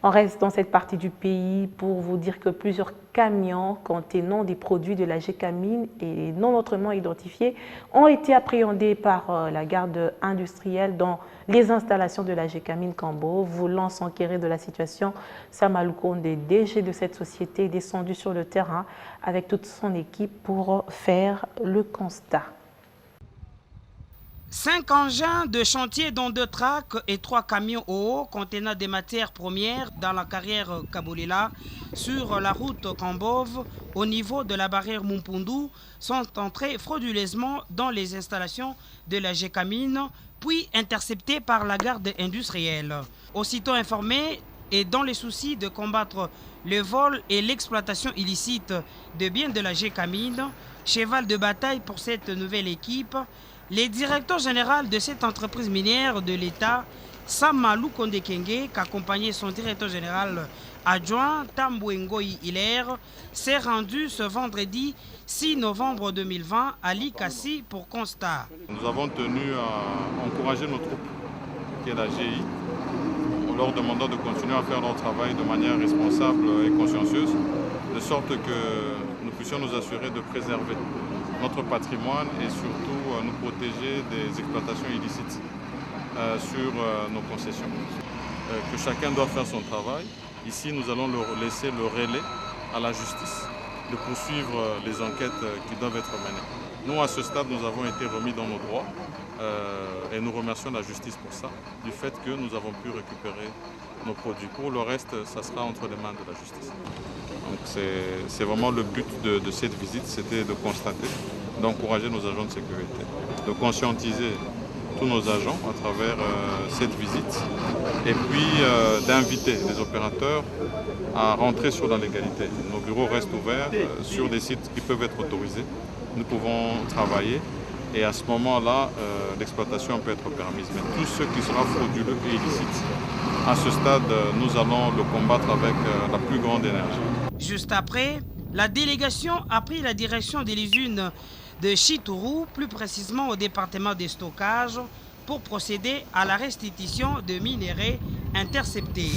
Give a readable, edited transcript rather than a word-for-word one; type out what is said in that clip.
On reste dans cette partie du pays pour vous dire que plusieurs camions contenant des produits de la Gécamine et non autrement identifiés ont été appréhendés par la garde industrielle dans les installations de la Gécamine Cambo. Voulant s'enquérir de la situation, Sam Aloukonde, DG de cette société, est descendu sur le terrain avec toute son équipe pour faire le constat. 5 engins de chantier dont 2 tracks et 3 camions au haut contenant des matières premières dans la carrière Kabolela sur la route Kambove au niveau de la barrière Mumpundu sont entrés frauduleusement dans les installations de la Gécamine puis interceptés par la garde industrielle. Aussitôt informés et dans les soucis de combattre le vol et l'exploitation illicite de biens de la Gécamine, cheval de bataille pour cette nouvelle équipe, le directeur général de cette entreprise minière de l'État, Sam Aloukonde Kenge, qu'accompagnait son directeur général adjoint Tambouengoi Hilaire, s'est rendu ce vendredi 6 novembre 2020 à Likassi pour constat. Nous avons tenu à encourager nos troupes, qui est la GI, en leur demandant de continuer à faire leur travail de manière responsable et consciencieuse, de sorte que nous puissions nous assurer de préserver notre patrimoine et surtout nous protéger des exploitations illicites sur nos concessions. Que chacun doit faire son travail. Ici, nous allons laisser le relais à la justice de poursuivre les enquêtes qui doivent être menées. Nous, à ce stade, nous avons été remis dans nos droits et nous remercions la justice pour ça, du fait que nous avons pu récupérer nos produits. Pour le reste, ça sera entre les mains de la justice. Donc c'est vraiment le but de cette visite, c'était de constater, d'encourager nos agents de sécurité, de conscientiser tous nos agents à travers cette visite et puis d'inviter les opérateurs à rentrer sur la légalité. Nos bureaux restent ouverts sur des sites qui peuvent être autorisés. Nous pouvons travailler et à ce moment-là, l'exploitation peut être permise. Mais tout ce qui sera frauduleux et illicite, à ce stade, nous allons le combattre avec la plus grande énergie. Juste après, la délégation a pris la direction de l'usine de Chitourou, plus précisément au département des stockages, pour procéder à la restitution de minerais interceptés.